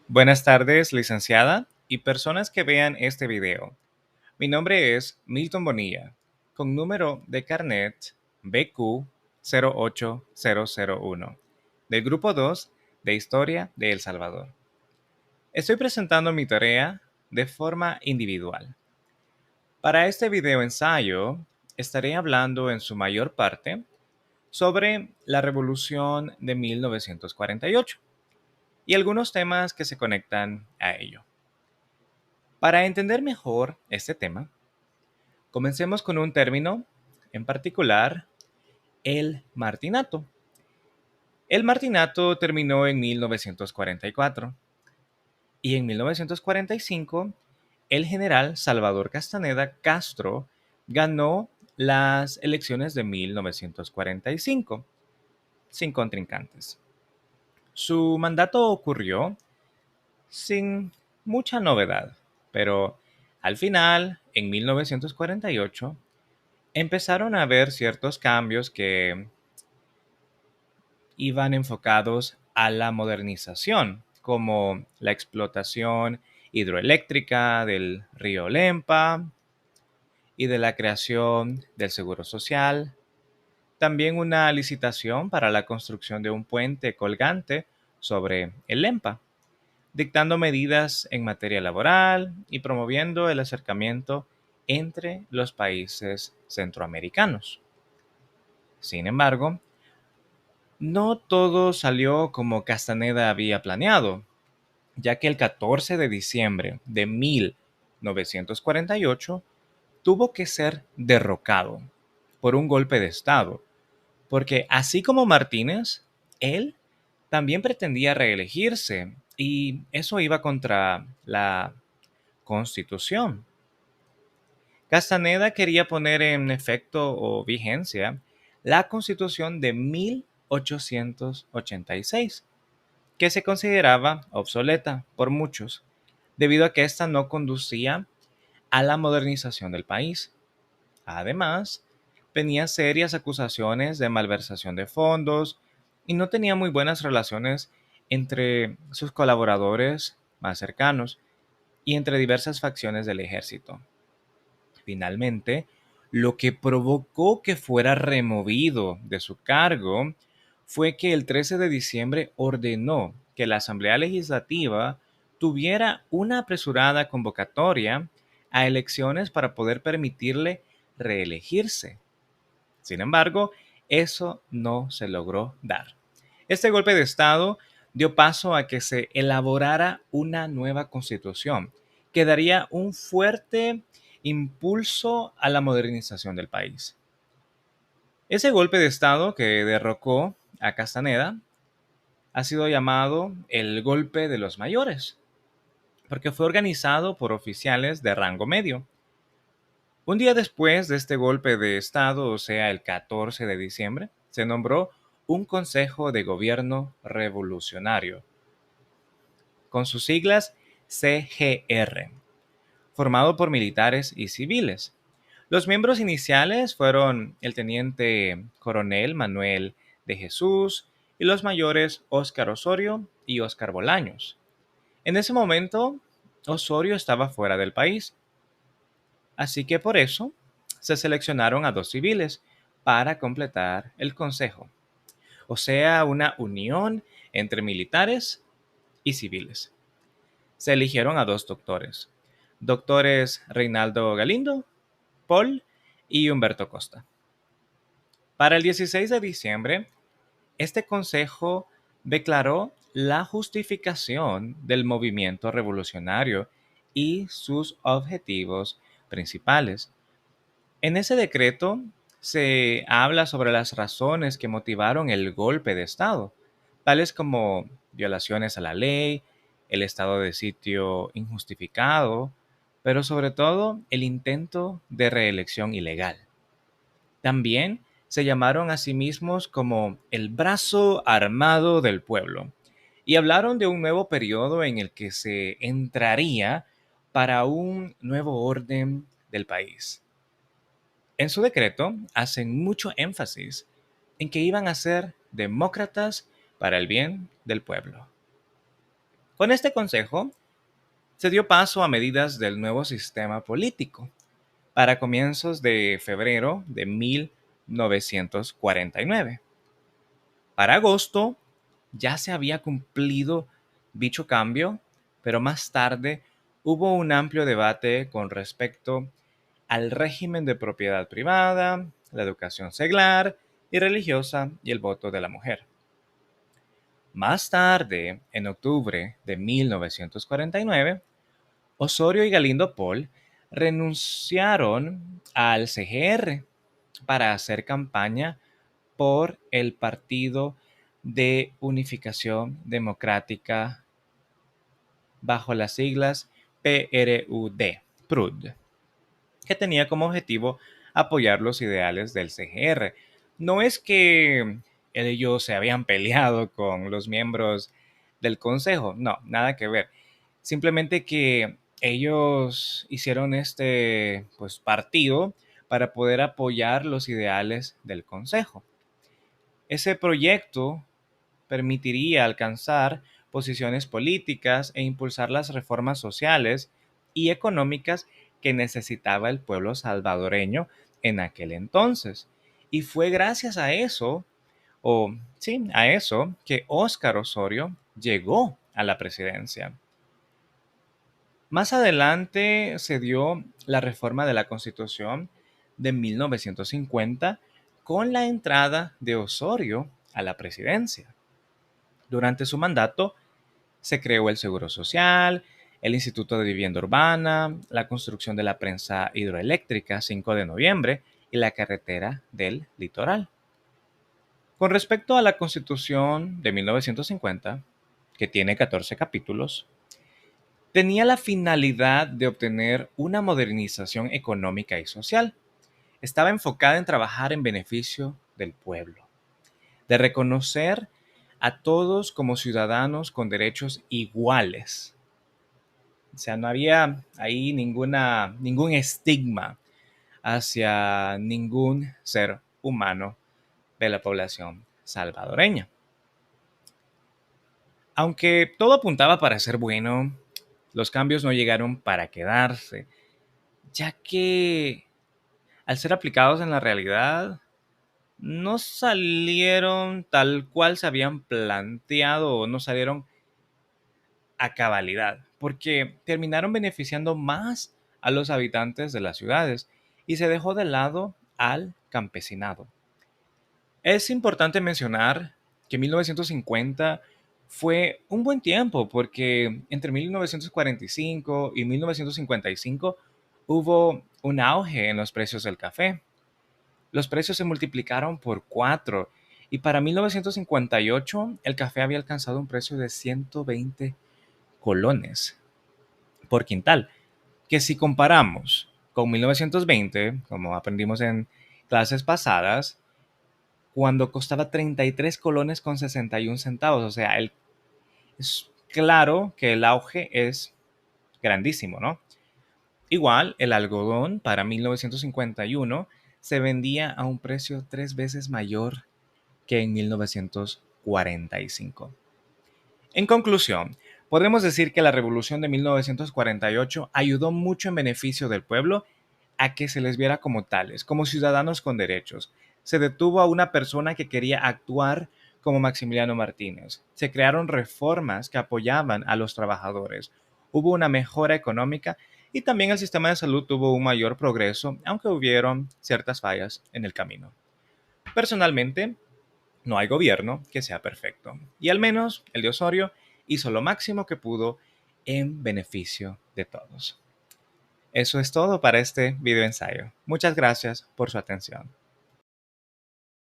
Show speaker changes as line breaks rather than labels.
Buenas tardes, licenciada y personas que vean este video. Mi nombre es Milton Bonilla, con número de carnet BQ08001, del Grupo 2 de Historia de El Salvador. Estoy presentando mi tarea de forma individual. Para este video ensayo, estaré hablando en su mayor parte sobre la Revolución de 1948 y algunos temas que se conectan a ello. Para entender mejor este tema, comencemos con un término, en particular, el martinato. El martinato terminó en 1944 y en 1945 el general Salvador Castaneda Castro ganó las elecciones de 1945 sin contrincantes. Su mandato ocurrió sin mucha novedad, pero al final, en 1948, empezaron a haber ciertos cambios que iban enfocados a la modernización, como la explotación hidroeléctrica del río Lempa y de la creación del Seguro Social. También una licitación para la construcción de un puente colgante sobre el Lempa, dictando medidas en materia laboral y promoviendo el acercamiento entre los países centroamericanos. Sin embargo, no todo salió como Castaneda había planeado, ya que el 14 de diciembre de 1948 tuvo que ser derrocado por un golpe de Estado, porque así como Martínez, él también pretendía reelegirse y eso iba contra la Constitución. Castaneda quería poner en efecto o vigencia la Constitución de 1886, que se consideraba obsoleta por muchos, debido a que ésta no conducía a la modernización del país. Además, tenía serias acusaciones de malversación de fondos y no tenía muy buenas relaciones entre sus colaboradores más cercanos y entre diversas facciones del ejército. Finalmente, lo que provocó que fuera removido de su cargo fue que el 13 de diciembre ordenó que la Asamblea Legislativa tuviera una apresurada convocatoria a elecciones para poder permitirle reelegirse. Sin embargo, eso no se logró dar. Este golpe de Estado dio paso a que se elaborara una nueva constitución que daría un fuerte impulso a la modernización del país. Ese golpe de Estado que derrocó a Castaneda ha sido llamado el golpe de los mayores, porque fue organizado por oficiales de rango medio. Un día después de este golpe de Estado, o sea, el 14 de diciembre, se nombró un Consejo de Gobierno Revolucionario, con sus siglas CGR, formado por militares y civiles. Los miembros iniciales fueron el teniente coronel Manuel de Jesús y los mayores Óscar Osorio y Óscar Bolaños. En ese momento, Osorio estaba fuera del país, así que por eso se seleccionaron a dos civiles para completar el consejo, o sea, una unión entre militares y civiles. Se eligieron a dos doctores Reinaldo Galindo, Paul y Humberto Costa. Para el 16 de diciembre, este consejo declaró la justificación del movimiento revolucionario y sus objetivos principales. En ese decreto se habla sobre las razones que motivaron el golpe de Estado, tales como violaciones a la ley, el estado de sitio injustificado, pero sobre todo el intento de reelección ilegal. También se llamaron a sí mismos como el brazo armado del pueblo y hablaron de un nuevo periodo en el que se entraría para un nuevo orden del país. En su decreto hacen mucho énfasis en que iban a ser demócratas para el bien del pueblo. Con este consejo se dio paso a medidas del nuevo sistema político para comienzos de febrero de 1949. Para agosto ya se había cumplido dicho cambio, pero más tarde hubo un amplio debate con respecto al régimen de propiedad privada, la educación seglar y religiosa y el voto de la mujer. Más tarde, en octubre de 1949, Osorio y Galindo Paul renunciaron al CGR para hacer campaña por el Partido de Unificación Democrática bajo las siglas PRUD, que tenía como objetivo apoyar los ideales del CGR. No es que ellos se habían peleado con los miembros del Consejo, no, nada que ver. Simplemente que ellos hicieron este pues, partido para poder apoyar los ideales del Consejo. Ese proyecto permitiría alcanzar posiciones políticas e impulsar las reformas sociales y económicas que necesitaba el pueblo salvadoreño en aquel entonces. Y fue gracias a eso, o sí, a eso, que Óscar Osorio llegó a la presidencia. Más adelante se dio la reforma de la Constitución de 1950 con la entrada de Osorio a la presidencia. Durante su mandato se creó el Seguro Social, el Instituto de Vivienda Urbana, la construcción de la prensa hidroeléctrica 5 de noviembre y la carretera del litoral. Con respecto a la Constitución de 1950, que tiene 14 capítulos, tenía la finalidad de obtener una modernización económica y social. Estaba enfocada en trabajar en beneficio del pueblo, de reconocer a todos como ciudadanos con derechos iguales. O sea, no había ahí ningún estigma hacia ningún ser humano de la población salvadoreña. Aunque todo apuntaba para ser bueno, los cambios no llegaron para quedarse, ya que al ser aplicados en la realidad, no salieron tal cual se habían planteado o no salieron a cabalidad, porque terminaron beneficiando más a los habitantes de las ciudades y se dejó de lado al campesinado. Es importante mencionar que 1950 fue un buen tiempo porque entre 1945 y 1955 hubo un auge en los precios del café. Los precios se multiplicaron por 4 y para 1958 el café había alcanzado un precio de 120 colones por quintal, que si comparamos con 1920, como aprendimos en clases pasadas, cuando costaba 33 colones con 61 centavos, o sea, es claro que el auge es grandísimo, ¿no? Igual, el algodón para 1951 se vendía a un precio 3 veces mayor que en 1945. En conclusión, podemos decir que la revolución de 1948 ayudó mucho en beneficio del pueblo a que se les viera como tales, como ciudadanos con derechos. Se detuvo a una persona que quería actuar como Maximiliano Martínez. Se crearon reformas que apoyaban a los trabajadores. Hubo una mejora económica y también el sistema de salud tuvo un mayor progreso, aunque hubieron ciertas fallas en el camino. Personalmente, no hay gobierno que sea perfecto, y al menos el de Osorio hizo lo máximo que pudo en beneficio de todos. Eso es todo para este video ensayo. Muchas gracias por su atención.